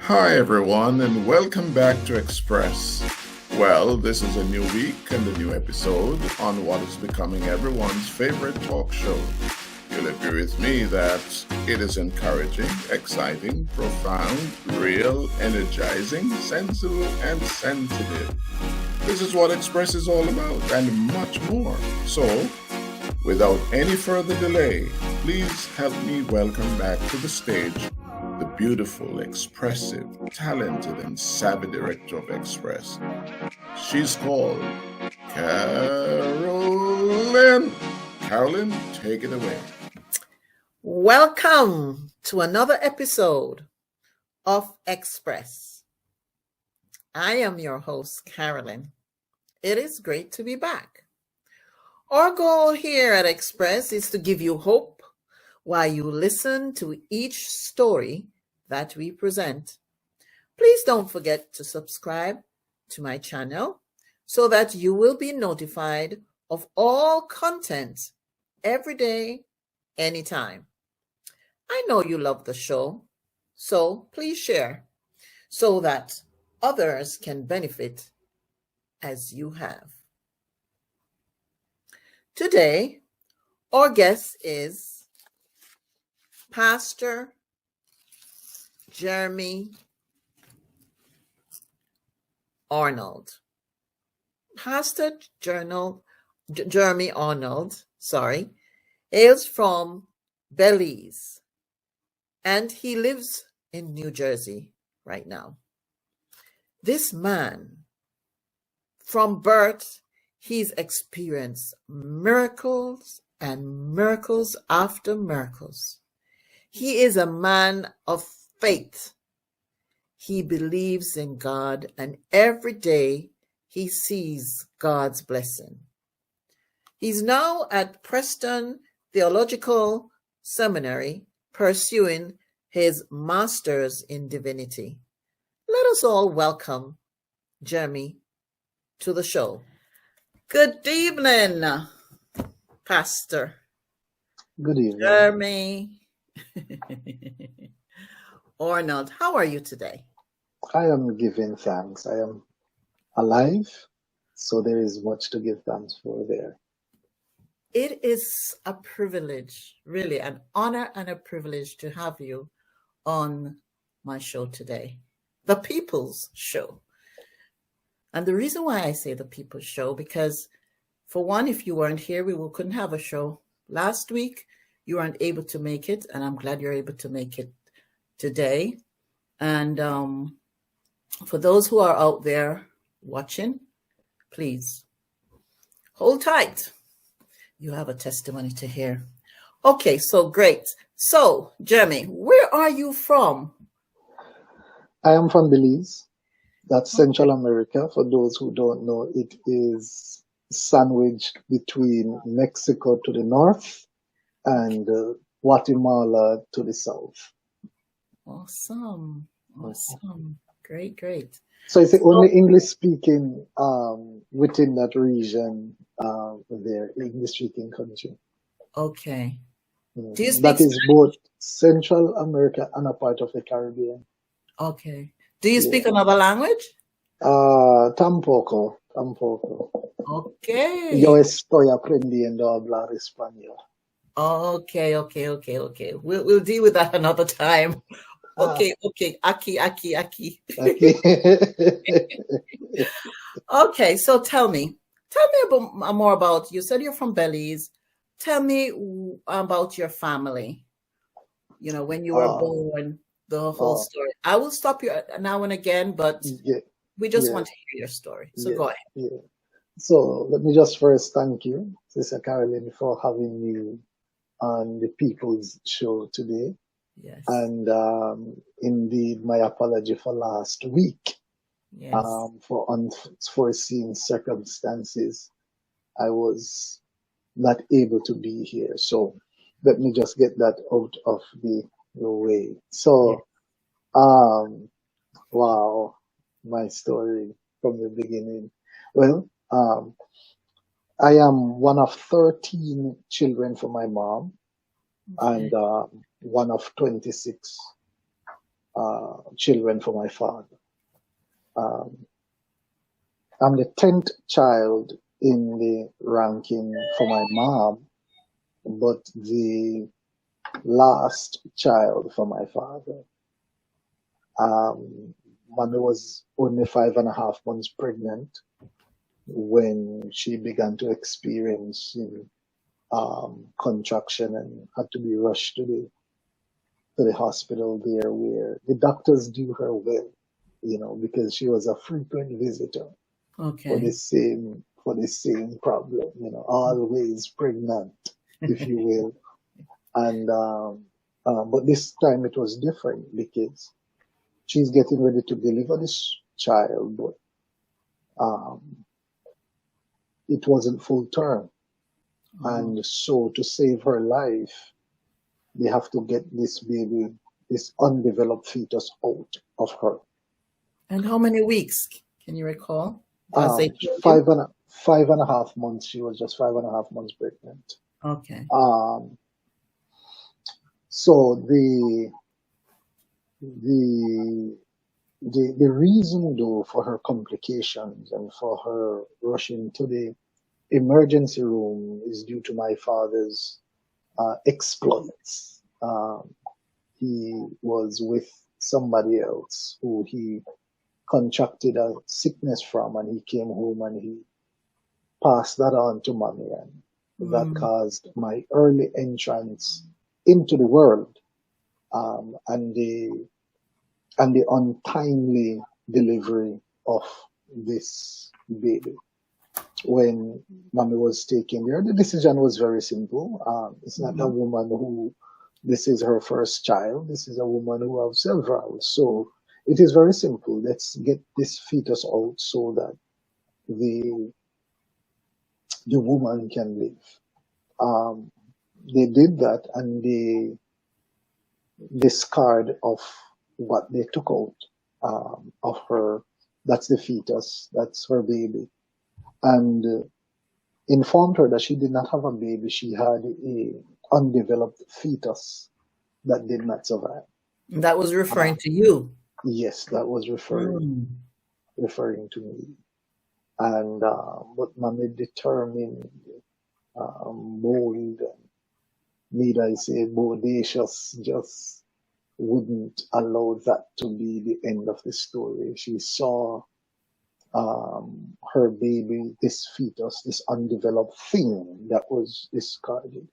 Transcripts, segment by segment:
Hi, everyone, and welcome back to Express. Well, this is a new week and a new episode on what is becoming everyone's favorite talk show. You'll agree with me that it is encouraging, exciting, profound, real, energizing, sensible, and sensitive. This is what Express is all about, and much more. So, without any further delay, please help me welcome back to the stage the beautiful, expressive, talented, and savvy director of Express. She's called Carolyn. Carolyn, take it away. Welcome to another episode of Express. I am your host, Carolyn. It is great to be back. Our goal here at Express is to give you hope while you listen to each story that we present. Please don't forget to subscribe to my channel so that you will be notified of all content every day, anytime. I know you love the show, so please share so that others can benefit as you have. Today, our guest is Pastor Jermy Arnold. Pastor Jermy Arnold, hails from Belize, and he lives in New Jersey right now. This man, from birth, he's experienced miracles and miracles after miracles. He is a man of faith. He believes in God, and every day he sees God's blessing. He's now at Preston Theological Seminary pursuing his master's in divinity. Let us all welcome Jermy to the show. Good evening, Pastor. Good evening. Jermy Arnold, how are you today? I am giving thanks. I am alive, so there is much to give thanks for there. It is a privilege, really an honor and a privilege to have you on my show today, the People's Show. And the reason why I say the People's Show, because for one, if you weren't here, we couldn't have a show. Last week, you weren't able to make it, and I'm glad you're able to make it today. And for those who are out there watching, please hold tight. You have a testimony to hear. Okay, so great. So, Jermy, where are you from? I am from Belize. That's Central America. For those who don't know, it is sandwiched between Mexico to the north and Guatemala to the south. Awesome. Great. So it's the only English-speaking within that region there, English-speaking country. Okay. Do you speak that is Spanish? both Central America and a part of the Caribbean. Okay. Do you speak another language? Tampoco. Okay. Yo estoy aprendiendo a hablar español. Okay. We'll deal with that another time. Okay. Aquí. Okay, so tell me more about, you said you're from Belize. Tell me about your family. You know, when you were born, the whole story. I will stop you now and again, but we just want to hear your story. So go ahead. Yeah. So let me just first thank you, Sister Carolyn, for having me on the People's Show today. Yes. And indeed, my apology for last week. Yes. For unforeseen circumstances, I was not able to be here. So let me just get that out of the way. So, wow, my story from the beginning. Well, I am one of 13 children for my mom, and one of 26 children for my father. Um, I'm the 10th child in the ranking for my mom, but the last child for my father. Mommy was only 5.5 months pregnant when she began to experience contraction and had to be rushed to the hospital there, where the doctors do her well, because she was a frequent visitor for Okay. the same problem, always pregnant, if you will. And but this time it was different because she's getting ready to deliver this child, but um, it wasn't full term. And so to save her life, they have to get this baby, this undeveloped fetus, out of her. And how many weeks can you recall? Because they told Five you? and 5.5 months. She was just 5.5 months pregnant. Okay. So the reason though for her complications and for her rushing to the emergency room is due to my father's exploits. He was with somebody else who he contracted a sickness from, and he came home and he passed that on to mommy, and that caused my early entrance into the world, and the untimely delivery of this baby. When mommy was taken there, the decision was very simple. It's not a woman who, this is her first child. This is a woman who has several. So it is very simple. Let's get this fetus out so that the woman can live. They did that, and they discard of what they took out of her. That's the fetus. That's her baby. And informed her that she did not have a baby. She had a undeveloped fetus that did not survive. That was referring to you. Yes, that was referring to me. And but mommy determined, bold, and need I say bodacious, just wouldn't allow that to be the end of the story. She saw her baby, this fetus, this undeveloped thing that was discarded,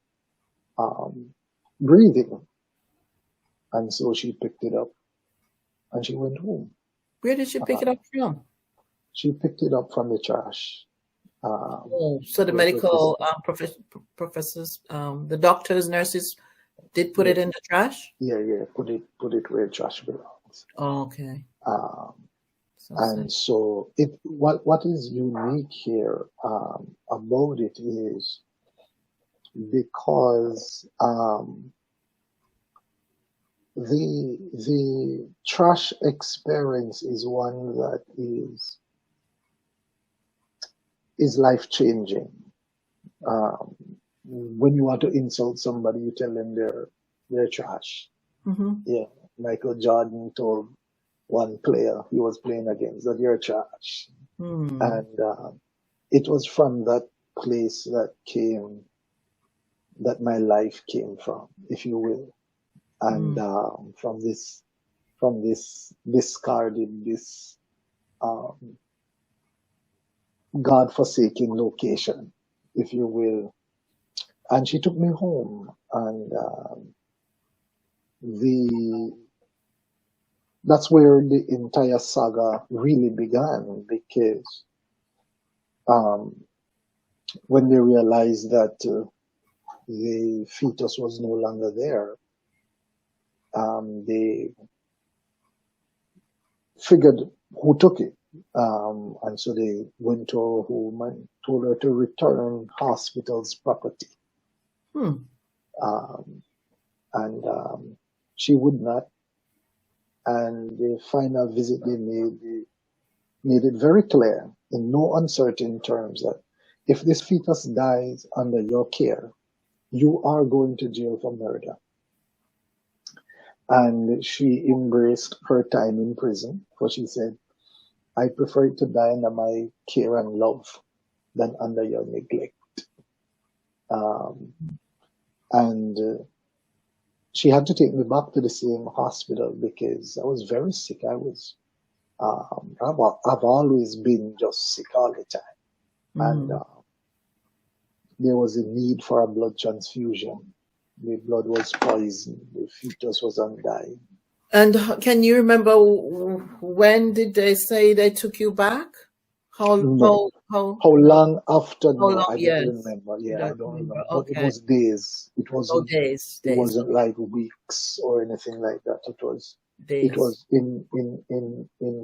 breathing. And so she picked it up and she went home. Where did she pick it up from? She picked it up from the trash. So the medical professors, the doctors, nurses did put it in the trash? Yeah, put it where trash belongs. Oh, okay. And so what is unique here about it is because the trash experience is one that is life changing. When you want to insult somebody, you tell them they're trash. Yeah, Michael Jordan told one player he was playing against that you're trash. And it was from that place that my life came from, if you will. And from this discarded, this God-forsaken location, if you will. And she took me home, and that's where the entire saga really began, because when they realized that the fetus was no longer there, they figured who took it. And so they went to her home and told her to return hospital's property. And she would not. And the final visit they made it very clear in no uncertain terms that if this fetus dies under your care, you are going to jail for murder. And she embraced her time in prison, for she said, I prefer to die under my care and love than under your neglect. Um, and she had to take me back to the same hospital because I was very sick. I've always been just sick all the time. And there was a need for a blood transfusion. The blood was poisoned. The fetus was undying. And can you remember when did they say they took you back? No. How How long after? how No, long? I don't Yes, remember. you Yeah, I don't don't remember. remember. But it Okay. was days. It Oh, wasn't. days. It wasn't like weeks or anything like that. Days. It was in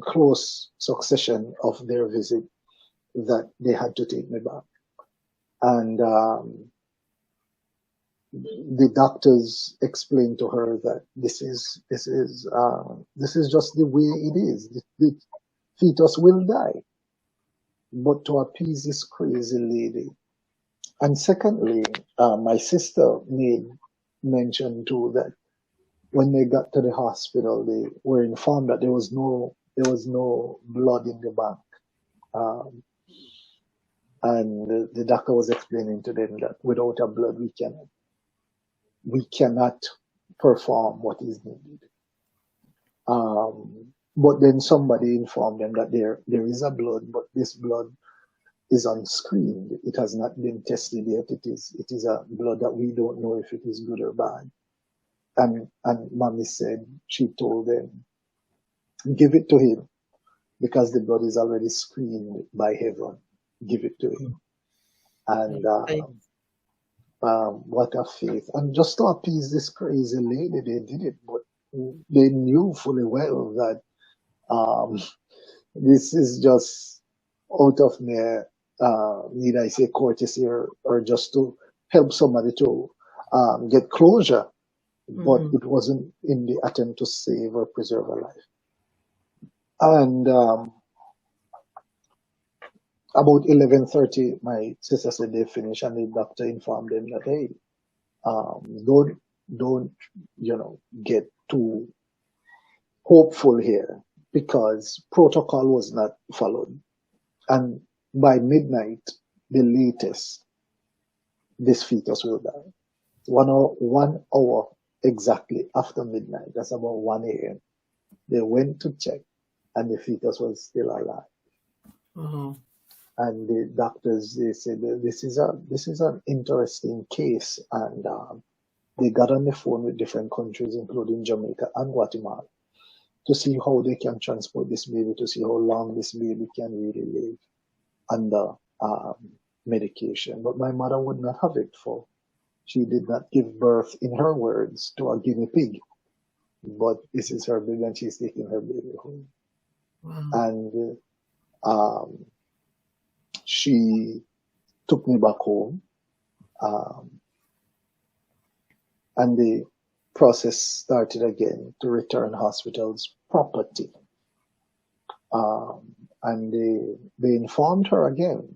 close succession of their visit that they had to take me back. And the doctors explained to her that this is just the way it is. The fetus will die. But to appease this crazy lady. And secondly, my sister made mention too that when they got to the hospital, they were informed that there was no blood in the bank. And the doctor was explaining to them that without a blood, we cannot perform what is needed. But then somebody informed them that there is a blood, but this blood is unscreened. It has not been tested yet. It is a blood that we don't know if it is good or bad. And mommy said, she told them, give it to him because the blood is already screened by heaven. Give it to him. And what a faith. And just to appease this crazy lady, they did it. But they knew fully well that this is just out of mere, need I say, courtesy or just to help somebody to get closure. But it wasn't in the attempt to save or preserve a life. And about 11:30, my sister said they finished, and the doctor informed them that, hey, don't get too hopeful here because protocol was not followed. And by midnight, the latest, this fetus will die. 1 hour exactly after midnight, that's about 1 a.m. They went to check, and the fetus was still alive. And the doctors, they said this is an interesting case, and they got on the phone with different countries, including Jamaica and Guatemala, to see how they can transport this baby, to see how long this baby can really live under medication. But my mother would not have it, for she did not give birth, in her words, to a guinea pig. But this is her baby, and she's taking her baby home. And she took me back home, and the process started again to return hospitals property. And they informed her again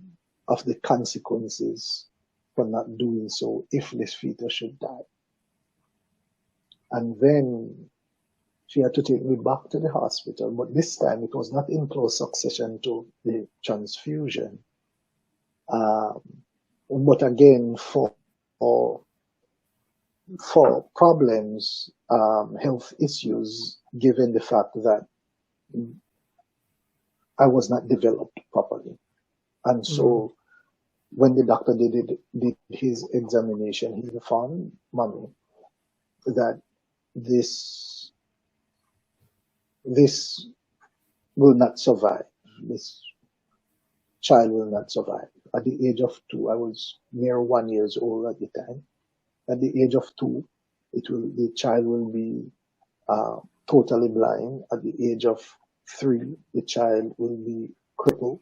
of the consequences for not doing so if this fetus should die. And then she had to take me back to the hospital, but this time it was not in close succession to the transfusion. But again, for problems, health issues, given the fact that I was not developed properly. And so when the doctor did his examination, he found mommy that this will not survive. This child will not survive. At the age of 2, I was near 1 year old at the time. At the age of 2, the child will be totally blind. At the age of 3, the child will be crippled.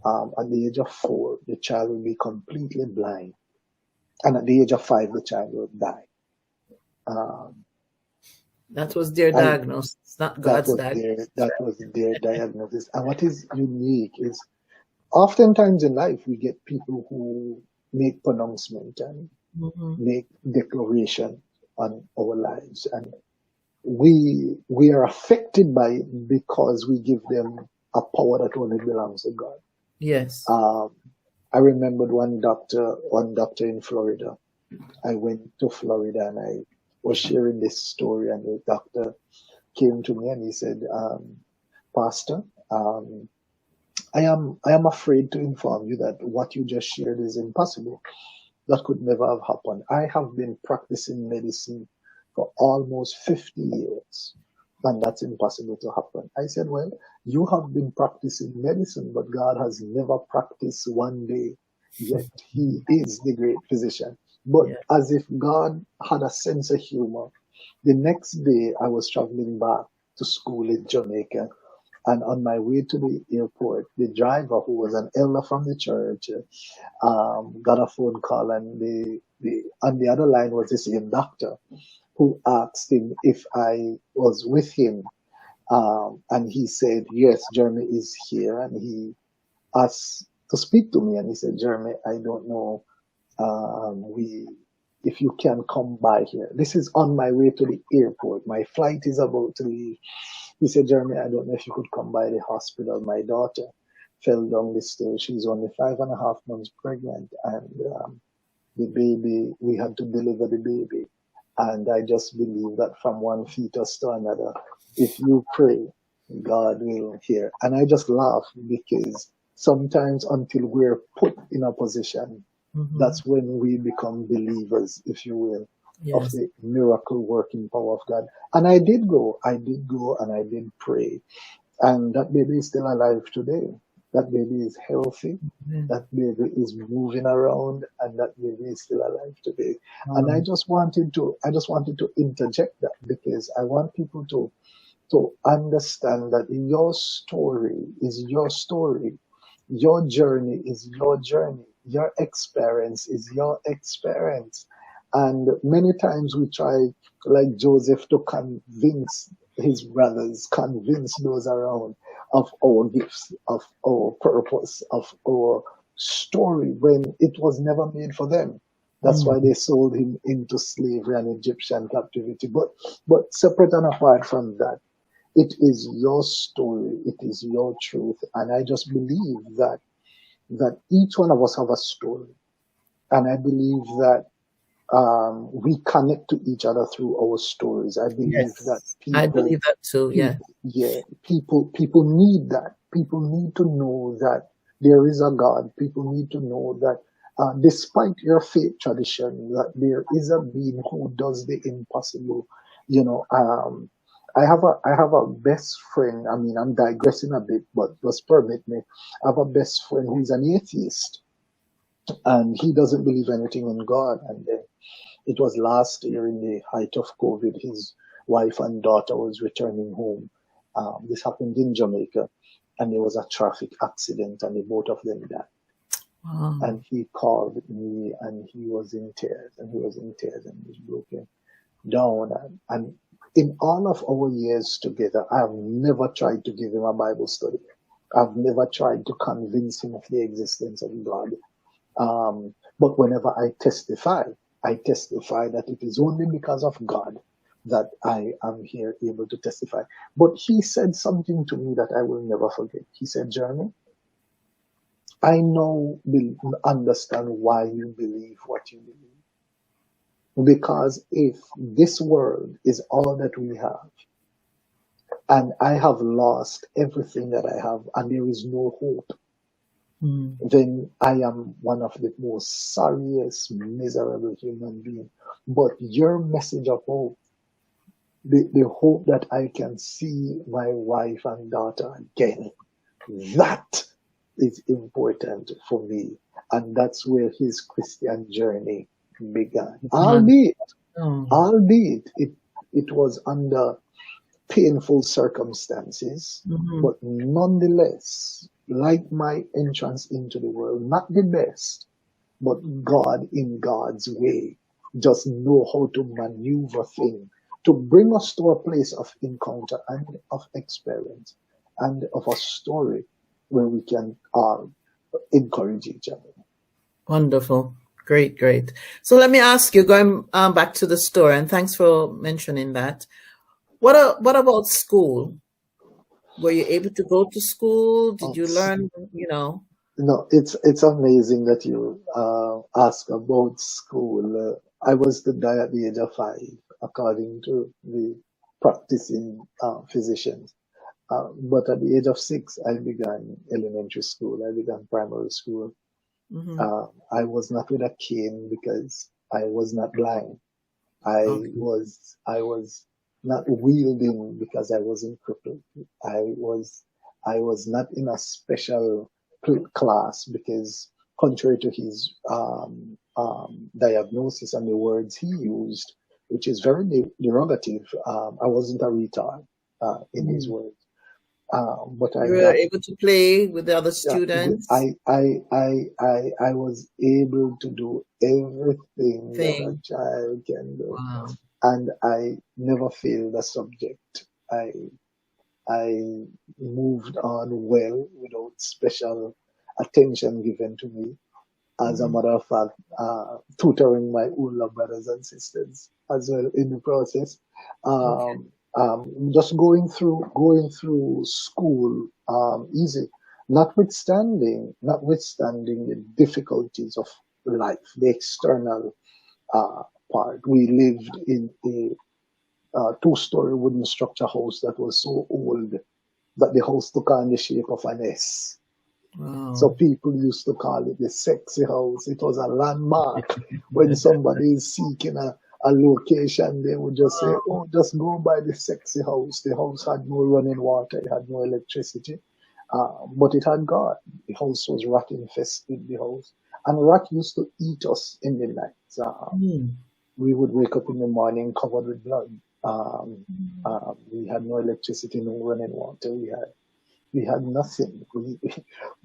At the age of 4, the child will be completely blind. And at the age of 5, the child will die. That was their diagnosis, not God's diagnosis. That was their diagnosis. And what is unique is oftentimes in life we get people who make pronouncement and make declaration on our lives. And we are affected by it because we give them a power that only belongs to God. Yes. I remembered one doctor in Florida. I went to Florida and I was sharing this story, and the doctor came to me and he said, Pastor, I am afraid to inform you that what you just shared is impossible. That could never have happened. I have been practicing medicine for almost 50 years, and that's impossible to happen. I said, well, you have been practicing medicine, but God has never practiced one day, yet He is the great physician. But Yeah. as if God had a sense of humor, the next day I was traveling back to school in Jamaica. And on my way to the airport, the driver, who was an elder from the church, got a phone call, and on the other line was the same doctor who asked him if I was with him. And he said, yes, Jermy is here. And he asked to speak to me. And he said, Jermy, I don't know if you can come by here. This is on my way to the airport. My flight is about to leave. He said, Jeremy, I don't know if you could come by the hospital. My daughter fell down the stairs. She's only 5.5 months pregnant. And the baby, we had to deliver the baby. And I just believe that from one fetus to another, if you pray, God will hear. And I just laugh because sometimes until we're put in a position, that's when we become believers, if you will, of the miracle working power of God. And I did go and I did pray. And that baby is still alive today. That baby is healthy. That baby is moving around, and that baby is still alive today. And I just wanted to interject that because I want people to understand that your story is your story. Your journey is your journey. Your experience is your experience. And many times we try, like Joseph, to convince his brothers, convince those around of our gifts, of our purpose, of our story, when it was never made for them. That's why they sold him into slavery and Egyptian captivity. But separate and apart from that, it is your story, it is your truth. And I just believe that each one of us have a story. And I believe that we connect to each other through our stories. I believe that I believe that too. Yeah. People need that. People need to know that there is a God. People need to know that despite your faith tradition, that there is a being who does the impossible. I have a best friend. I mean, I'm digressing a bit, but just permit me. I have a best friend who's an atheist, and he doesn't believe anything in God. And it was last year in the height of COVID. His wife and daughter was returning home. This happened in Jamaica, and there was a traffic accident, and the both of them died. Wow. And he called me, and he was in tears, and he was broken down. And in all of our years together, I have never tried to give him a Bible study. I've never tried to convince him of the existence of God. But whenever I testify that it is only because of God that I am here able to testify. But he said something to me that I will never forget. He said, Jeremy, I now understand why you believe what you believe. Because if this world is all that we have, and I have lost everything that I have, and there is no hope, then I am one of the most sorriest, miserable human beings. But your message of hope, the hope that I can see my wife and daughter again, that is important for me. And that's where his Christian journey began. Albeit it was under painful circumstances, but nonetheless, like my entrance into the world, not the best, but God in God's way, just know how to maneuver things to bring us to a place of encounter and of experience and of a story where we can encourage each other. Wonderful. Great. So let me ask you, going back to the story, and thanks for mentioning that. What about school? Were you able to go to school? Did Oh, you learn, you know? no, it's amazing that you ask about school. I was to die at the age of 5, according to the practicing physicians. But at the age of 6, I began elementary school. I began primary school. Hmm. I was not with a cane because I was not blind. I was not wielding because I wasn't crippled. I was I was not in a special class because contrary to his diagnosis and the words he used, which is very derogative, I wasn't a retard in his Hmm. words. But I You were got able to play with the other yeah, students? I was able to do everything that a Thing. child can do, Wow. and I never failed a subject. I moved on well without special attention given to me. As a Hmm. matter of fact, tutoring my older brothers and sisters as well in the process. Okay. Just going through school easy, notwithstanding the difficulties of life, the external uh, part. We lived in a two-story wooden structure house that was so old that the house took on the shape of an S. So Wow. people used to call it the sexy house. It was a landmark. When somebody is seeking a location, they would just say, Wow. oh, just go by the sexy house. The house had no running water, it had no electricity, but it had God. The house was rat infested, the house. And rat used to eat us in the night. Hmm. We would wake up in the morning covered with blood. We had no electricity, no running water. We had nothing.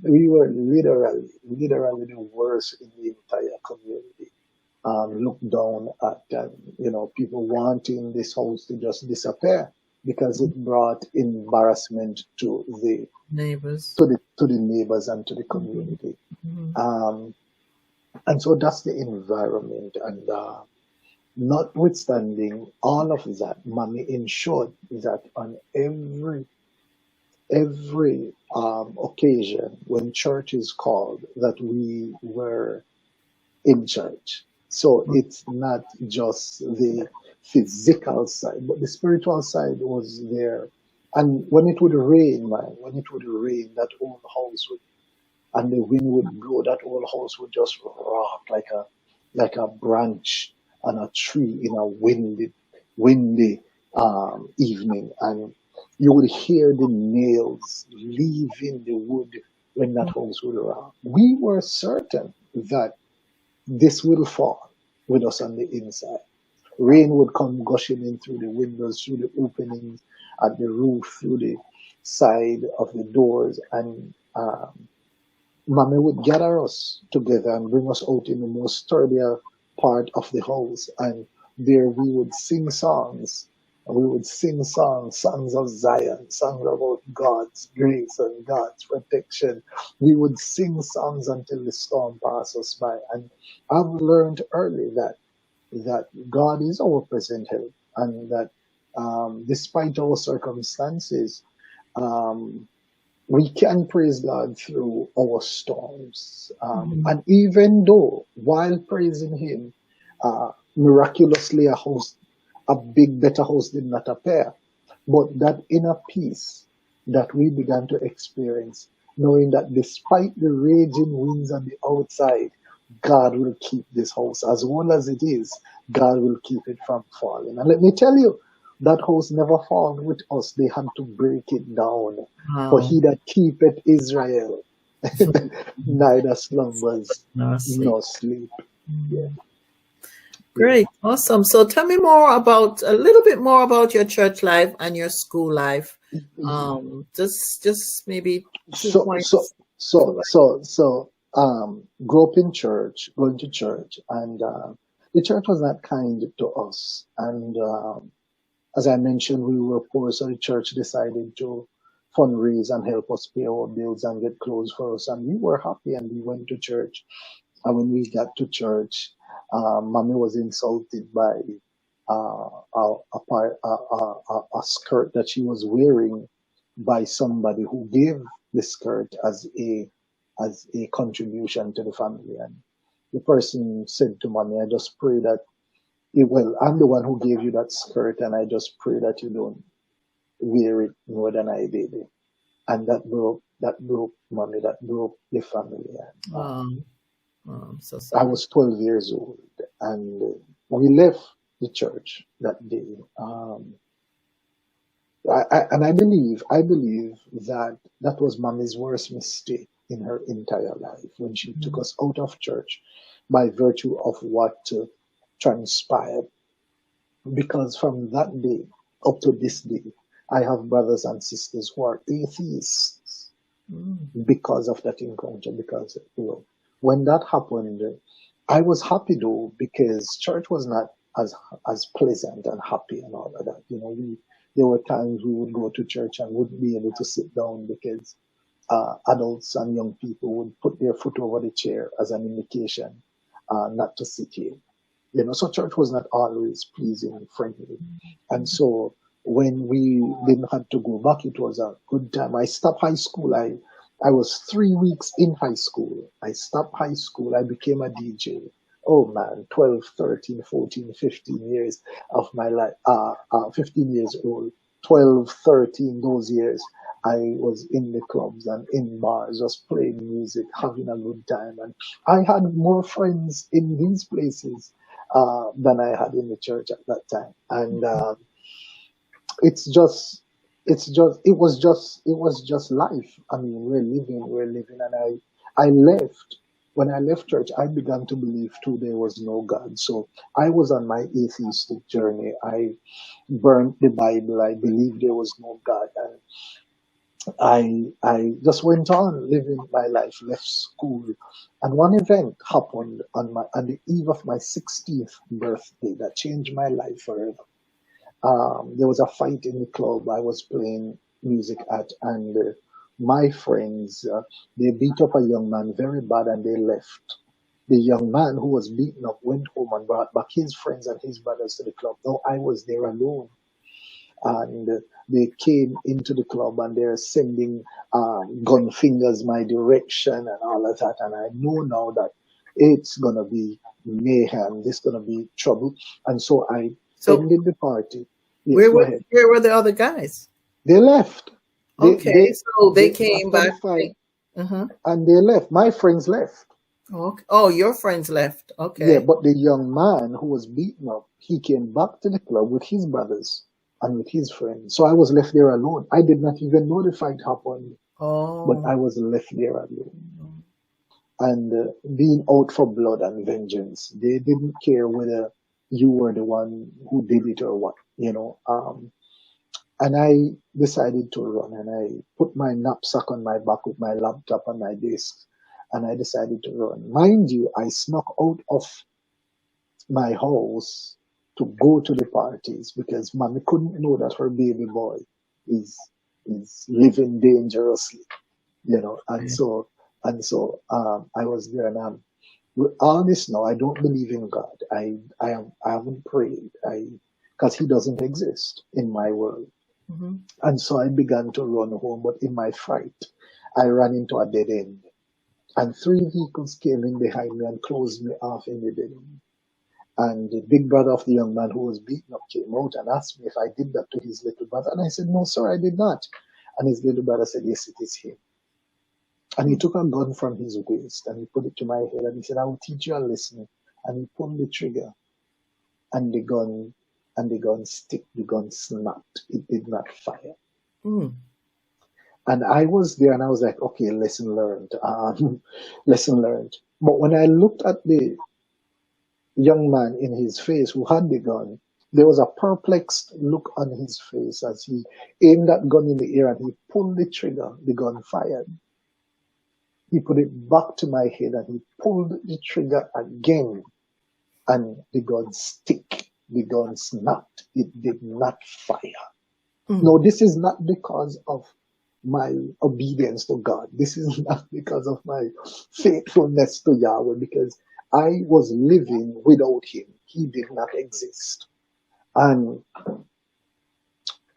We were literally the worst in the entire community. Looked down at, people wanting this house to just disappear because it brought embarrassment Neighbors. to the neighbors and to the Hmm. community. Hmm. Um, and so that's the environment. And notwithstanding all of that, Mommy ensured that on every occasion when church is called, that we were in church. So it's not just the physical side, but the spiritual side was there. And when it would rain, man, when it would rain, that old house would, and the wind would blow, that old house would just rock like a branch on a tree in a windy evening, and you would hear the nails leaving the wood when that house would rock. We were certain that this will fall with us on the inside. Rain would come gushing in through the windows, through the openings at the roof, through the side of the doors, and Mommy would gather us together and bring us out in the most sturdier part of the house. And there we would sing songs. And we would sing songs of Zion, songs about God's grace and God's protection. We would sing songs until the storm passed us by. And I've learned early that God is our present help, and that despite our circumstances, um, we can praise God through our storms. Hmm. And even though, while praising Him, miraculously a big, better house did not appear, but that inner peace that we began to experience, knowing that despite the raging winds on the outside, God will keep this house as old as it is. God will keep it from falling. And let me tell you, that house never fall with us. They had to break it down. For Wow. he that keepeth Israel neither slumbers No sleep. nor sleep. Yeah, Hmm. yeah. Great. Awesome. So tell me a little bit more about your church life and your school life. Just maybe two So, so, points. so, So, so, so, grew up in church, going to church, and the church was not kind to us. And as I mentioned, we were poor, so the church decided to fundraise and help us pay our bills and get clothes for us. And we were happy, and we went to church. And when we got to church, Mommy was insulted by a skirt that she was wearing by somebody who gave the skirt as a contribution to the family. And the person said to mommy, I just pray that, well, I'm the one who gave you that skirt, and I just pray that you don't wear it more than I did. And that broke mommy, that broke the family. And, I'm so I sorry. was 12 years old, and we left the church that day. And I believe that that was mommy's worst mistake in her entire life when she took us out of church by virtue of what transpired. Because from that day up to this day, I have brothers and sisters who are atheists Mm. because of that encounter. Because when that happened, I was happy though, because church was not as pleasant and happy and all of that. There were times we would go to church and wouldn't be able to sit down because adults and young people would put their foot over the chair as an indication not to sit here. So church was not always pleasing and friendly. And so when we didn't have to go back, it was a good time. I stopped high school. I was 3 weeks in high school. I stopped high school. I became a DJ. Oh man, 12, 13, 14, 15 years of my life, 15 years old, 12, 13, those years, I was in the clubs and in bars, just playing music, having a good time. And I had more friends in these places than I had in the church at that time. And it's just it was just life. I mean, we're living. And I left. When I left church, I began to believe too there was no God. So I was on my atheistic journey. I burned the Bible. I believed there was no God. And I just went on living my life, left school. And one event happened on the eve of my 16th birthday that changed my life forever. There was a fight in the club I was playing music at, and my friends, they beat up a young man very bad, and they left. The young man who was beaten up went home and brought back his friends and his brothers to the club. Now I was there alone, and they came into the club, and they're sending gun fingers my direction and all of that. And I know now that it's gonna be mayhem. There's gonna be trouble, and so I So ended the party. Yes, where go were ahead. where were the other guys? They left. They Okay, they so they they came after the back. fight, Uh-huh. and they left. My friends left. Okay. Oh, your friends left. Yeah, Okay. but the young man who was beaten up, he came back to the club with his brothers and with his friends. So I was left there alone. I did not even know the fight happened, but Oh. I was left there alone. And being out for blood and vengeance, they didn't care whether you were the one who did it or what. And I decided to run, and I put my knapsack on my back with my laptop and my disc, and I decided to run. Mind you, I snuck out of my house to go to the parties because mommy couldn't know that her baby boy is is living dangerously. And so I was there, and with all this now, I don't believe in God. I haven't prayed. I Because He doesn't exist in my world. Mhm. And so I began to run home, but in my fright, I ran into a dead end. And three vehicles came in behind me and closed me off in the dead end. And the big brother of the young man who was beaten up came out and asked me if I did that to his little brother. And I said, no, sir, I did not. And his little brother said, yes, it is him. And he took a gun from his waist and he put it to my head and he said, I will teach you a lesson. And he pulled the trigger, and the gun snapped. It did not fire. Mm. And I was there and I was like, okay, lesson learned. Lesson learned. But when I looked at the young man in his face who had the gun, there was a perplexed look on his face as he aimed that gun in the air and he pulled the trigger. The gun fired. He put it back to my head and he pulled the trigger again, and the gun stick. The gun snapped. It did not fire. Mm. No, this is not because of my obedience to God. This is not because of my faithfulness to Yahweh, because I was living without Him. He did not exist. And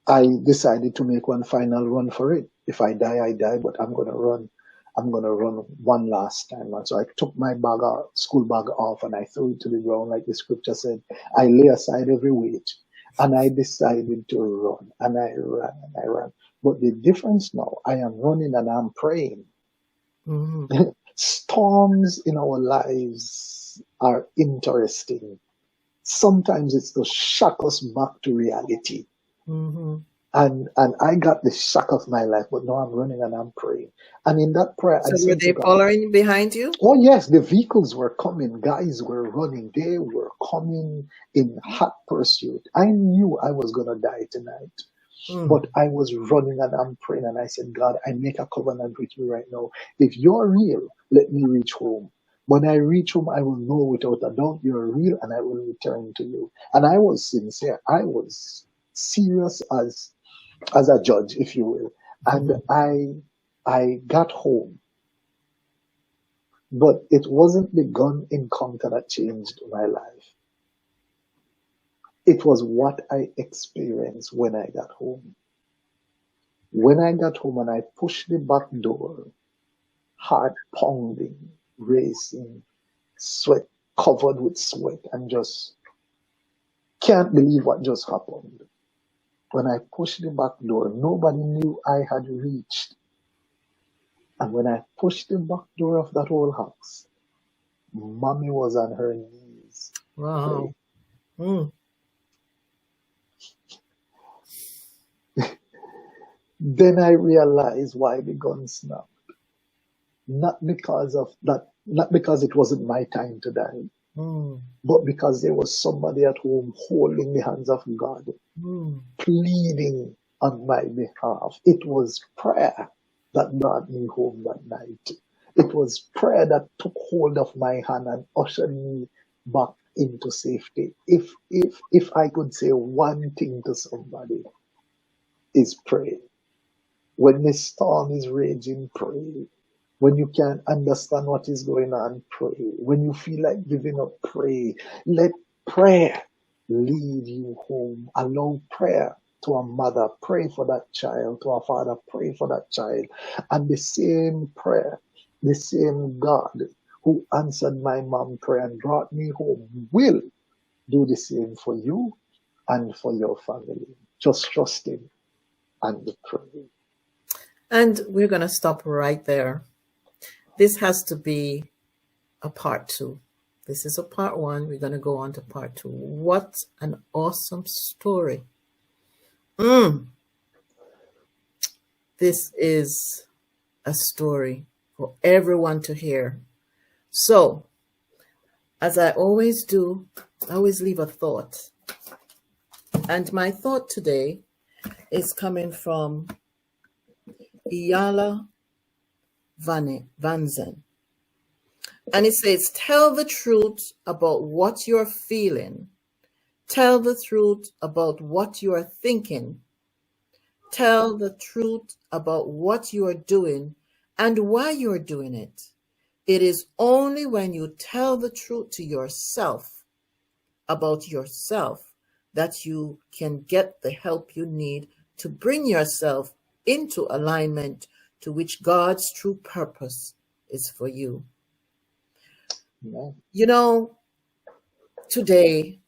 I decided to make one final run for it. If I die, I die, but I'm gonna run. I'm gonna run one last time. And so I took my bag out, school bag off, and I threw it to the ground, like the scripture said. I lay aside every weight, and I decided to run. And I ran and I ran. But the difference now, I am running and I'm praying. Mm-hmm. Storms in our lives are interesting. Sometimes it's to shock us back to reality. Mm-hmm. And I got the shock of my life, but now I'm running and I'm praying. And in that prayer, I So were said to they God, following behind you? oh yes, the vehicles were coming, guys were running, they were coming in hot pursuit. I knew I was gonna die tonight. But I was running and I'm praying and I said, God, I make a covenant with you right now. If you're real, let me reach home. When I reach home, I will know without a doubt you're real and I will return to you. And I was sincere. I was serious as a judge, if you will. And I got home. But it wasn't the gun encounter that changed my life. It was what I experienced when I got home. When I got home and I pushed the back door, heart pounding, racing, sweat covered with sweat, and just can't believe what just happened. When I pushed the back door, nobody knew I had reached. And when I pushed the back door of that old house, Mommy was on her knees. Wow. Mm. Then I realized why the gun snapped. Not because of that, not because it wasn't my time to die, but because there was somebody at home holding the hands of God, pleading on my behalf. It was prayer that brought me home that night. It was prayer that took hold of my hand and ushered me back into safety. If I could say one thing to somebody, is pray. When the storm is raging, pray. When you can't understand what is going on, pray. When you feel like giving up, pray. Let prayer lead you home. Allow prayer to a mother. Pray for that child. To a father, pray for that child. And the same prayer, the same God who answered my mom's prayer and brought me home will do the same for you and for your family. Just trust Him and pray. And we're going to stop right there. This has to be a part 2. This is a part 1. We're going to go on to part 2. What an awesome story. This is a story for everyone to hear. So, as I always do, I always leave a thought. And my thought today is coming from Iala Vanzen. And it says, tell the truth about what you're feeling. Tell the truth about what you are thinking. Tell the truth about what you are doing and why you are doing it. It is only when you tell the truth to yourself about yourself that you can get the help you need to bring yourself into alignment to which God's true purpose is for you. Yeah. You know, today,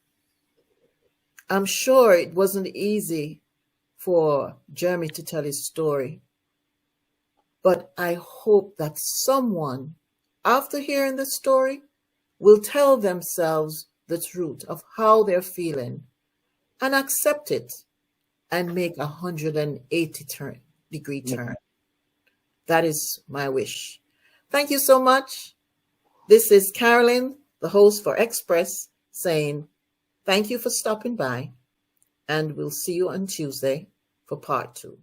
I'm sure it wasn't easy for Jermy to tell his story, but I hope that someone, after hearing the story, will tell themselves the truth of how they're feeling and accept it and make a 180-degree turn. That is my wish. Thank you so much. This is Carolyn, the host for Express, saying thank you for stopping by, and we'll see you on Tuesday for part 2.